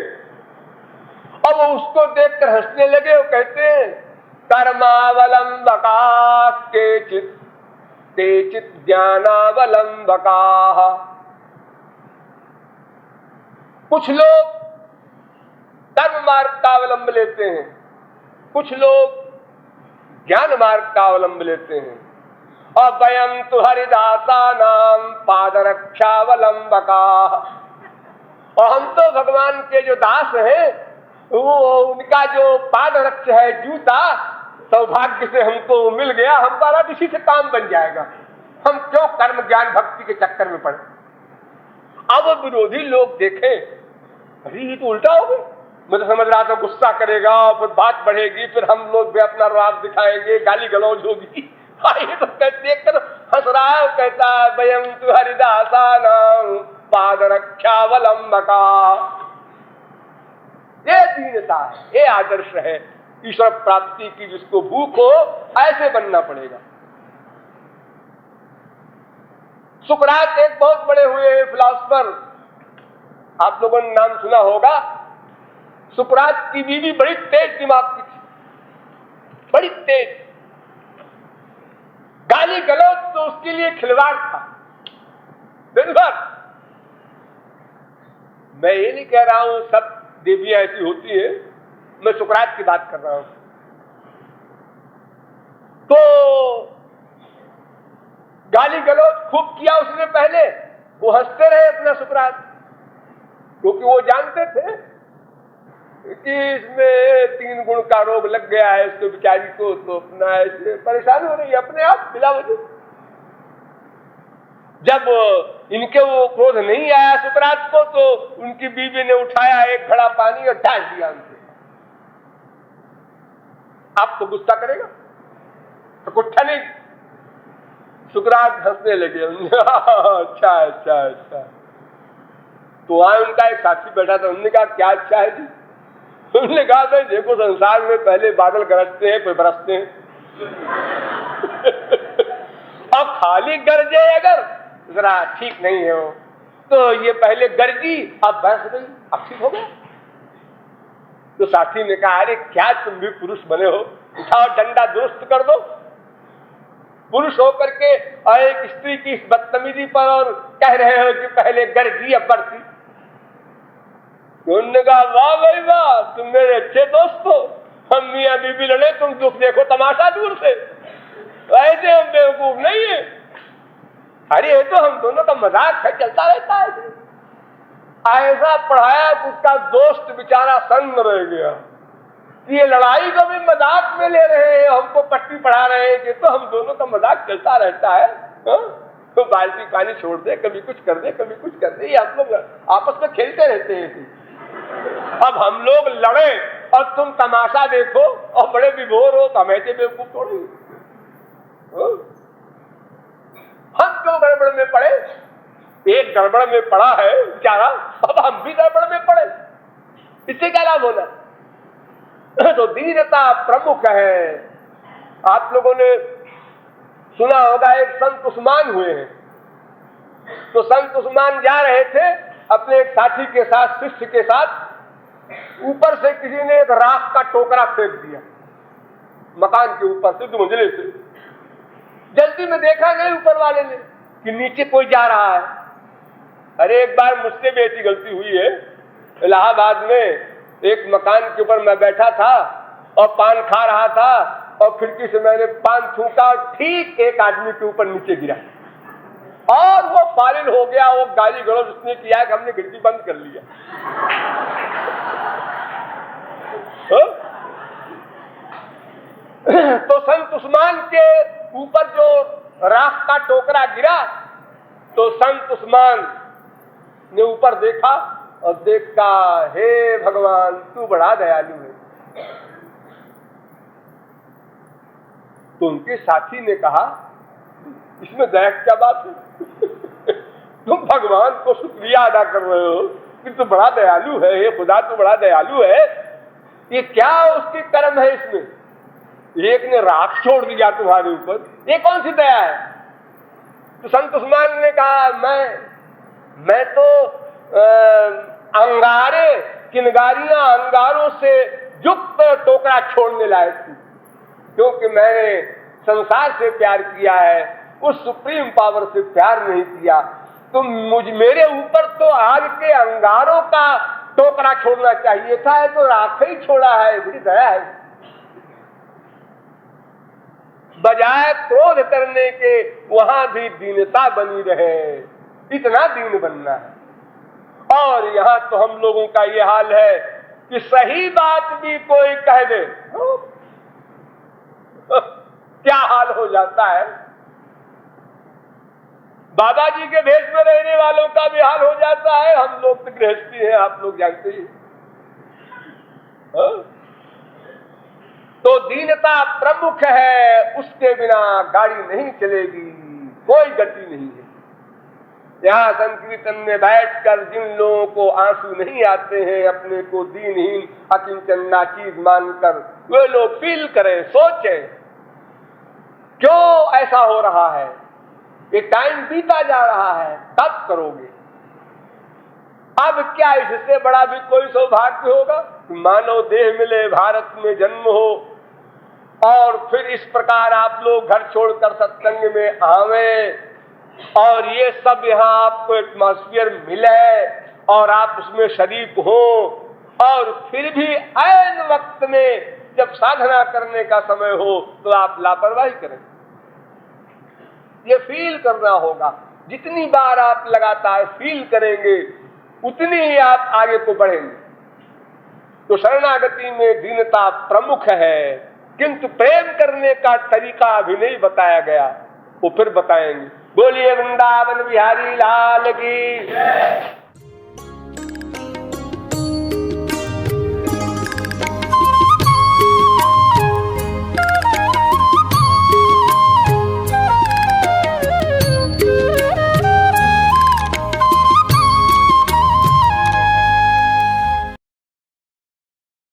अब वो उसको देखकर हंसने लगे। वो कहते हैं कर्मावलंबका केचित् केचित् ज्ञानावलंबका। कुछ लोग कर्म मार्ग का अवलंब लेते हैं, कुछ लोग ज्ञान मार्ग का अवलंब लेते हैं। और वयं तु हरिदासानां पादरक्षावलंबका। और हम तो भगवान के जो दास हैं, वो उनका जो पादरक्ष है, जूता, सौभाग्य से हमको मिल गया, हमारा इसी से काम बन जाएगा। हम क्यों कर्म ज्ञान भक्ति के चक्कर में पड़े? अब विरोधी लोग देखें, अरे ये तो उल्टा हो गया। मैं तो समझ रहा था गुस्सा करेगा, फिर बात बढ़ेगी, फिर हम लोग भी अपना राग दिखाएंगे, गाली गलौज होगी। ये तो देख कर हंस रहा है, कहता है वयं तु हरिदासानां पादरक्षावलंबका। ये दीनता है, ये आदर्श है ईश्वर प्राप्ति की। जिसको भूख हो, ऐसे बनना पड़ेगा। सुकरात एक बहुत बड़े हुए फिलॉसफर, आप लोगों ने नाम सुना होगा। सुकरात की बीवी बड़ी तेज दिमाग की थी, बड़ी तेज। गाली गलौज तो उसके लिए खिलवाड़ था दिन भर। मैं ये नहीं कह रहा हूं सब देवियां ऐसी होती है, मैं सुकरात की बात कर रहा हूं। तो गाली गलौज खूब किया उसने पहले, वो हंसते रहे अपना सुकरात, क्योंकि वो जानते थे कि इसमें 3 गुण का रोग लग गया है इसको बेचारी को, तो अपना ऐसे परेशान हो रही है अपने आप बिला वजह। जब इनके वो क्रोध नहीं आया सुकरात को, तो उनकी बीवी ने उठाया एक घड़ा पानी और डाल दिया उनसे। आप तो गुस्सा करेगा तो कुछ नहीं। सुकरात हंसने लगे। अच्छा अच्छा अच्छा। तो वहां उनका एक साथी बैठा था, उन्होंने कहा क्या अच्छा है जी? उन्होंने कहा भाई देखो, संसार में पहले बादल गरजते हैं फिर बरसते हैं। अब खाली गरजे अगर जरा ठीक नहीं है वो, तो ये पहले गरजी अब बरस गई, अब ठीक हो गया। तो साथी ने कहा अरे क्या तुम भी पुरुष बने हो, उठाओ डंडा दुरुस्त कर दो। पुरुष होकर के और एक स्त्री की इस बदतमीजी पर और कह रहे हो कि पहले गरजी अब बरसी। उन्होंने कहा वाह भाई वाह, तुम मेरे अच्छे दोस्त हो। हम मियां बीबी लड़े, तुम दुख देखो तमाशा दूर से, ऐसे हम बेवकूफ नहीं है। अरे ये तो हम दोनों का मजाक है, चलता रहता है। ऐसा पढ़ाया कि उसका दोस्त बेचारा संग रह गया। ये लड़ाई को भी मजाक में ले रहे हैं, हमको पट्टी पढ़ा रहे हैं कि तो हम दोनों का मजाक चलता रहता है। तो बाल्टी पानी छोड़ दे, कभी कुछ कर दे, कभी कुछ कर दे, ये हम लोग आपस में खेलते रहते हैं। अब हम लोग लड़े और तुम तमाशा देखो और बड़े विभोर हो, तो हम ऐसे बेवकूफ थोड़ी। हम क्यों गड़बड़ में पड़े? एक गड़बड़ में पड़ा है बेचारा, अब हम भी गड़बड़ में पड़े, इससे क्या लाभ होना? तो दीनता प्रमुख है। आप लोगों ने सुना होगा, एक संत उस्मान हुए हैं। तो संत उस्मान जा रहे थे अपने एक साथी के साथ, शिष्य के साथ। ऊपर से किसी ने एक राख का टोकरा फेंक दिया मकान के ऊपर से, 2 मंजिले से। जल्दी में देखा नहीं ऊपर वाले ने कि नीचे कोई जा रहा है। अरे एक बार मुझसे भी ऐसी गलती हुई है। इलाहाबाद में एक मकान के ऊपर मैं बैठा था और पान खा रहा था, और खिड़की से मैंने पान थूका और ठीक एक आदमी के ऊपर नीचे गिरा और वो फारिल हो गया। वो गाली गलौज उसने किया कि हमने खिड़की बंद कर लिया। तो संत उस्मान के ऊपर जो राख का टोकरा गिरा, तो संत उस्मान ने ऊपर देखा और देखा, हे भगवान तू बड़ा दयालु है। तो उनके साथी ने कहा, इसमें दया क्या बात है? तुम भगवान को शुक्रिया अदा कर रहे हो कि तू बड़ा दयालु है, हे खुदा तू बड़ा दयालु है। ये क्या उसके कर्म है इसमें? एक ने राख छोड़ दिया तुम्हारे ऊपर, ये कौन सी दया है? तो संत उस्मान ने कहा, मैं तो अंगारे किनगारियां अंगारों से युक्त टोकरा छोड़ने लायक थी, क्योंकि मैंने संसार से प्यार किया है, उस सुप्रीम पावर से प्यार नहीं किया। तो मेरे ऊपर तो आग के अंगारों का टोकरा छोड़ना चाहिए था, तो राख ही छोड़ा है, बड़ी दया है। बजाय क्रोध करने के वहां भी दीनता बनी रहे, इतना दीन बनना है। और यहां तो हम लोगों का ये हाल है कि सही बात भी कोई कह दे क्या हाल हो जाता है। बाबा जी के भेष में रहने वालों का भी हाल हो जाता है। हम लोग तो गृहस्थी हैं, आप लोग जानते ही। तो दीनता प्रमुख है, उसके बिना गाड़ी नहीं चलेगी, कोई गति नहीं है। यहाँ संकीर्तन में बैठकर जिन लोगों को आंसू नहीं आते हैं, अपने को दीनहीन अकिंचन नाचीज मानकर, वे लोग फील करें, सोचें क्यों ऐसा हो रहा है। ये टाइम बीता जा रहा है, कब करोगे? अब क्या इससे बड़ा भी कोई सौभाग्य होगा? मानव देह मिले, भारत में जन्म हो, और फिर इस प्रकार आप लोग घर छोड़कर सत्संग में आवे, और ये सब यहाँ आपको एटमॉस्फेयर मिले और आप उसमें शरीक हो, और फिर भी ऐन वक्त में जब साधना करने का समय हो तो आप लापरवाही करें। ये फील करना होगा। जितनी बार आप लगातार फील करेंगे उतनी ही आप आगे को बढ़ेंगे। तो शरणागति में दीनता प्रमुख है, किंतु प्रेम करने का तरीका अभी नहीं बताया गया, वो फिर बताएंगे। बोलिए वृंदावन बिहारी लाल की।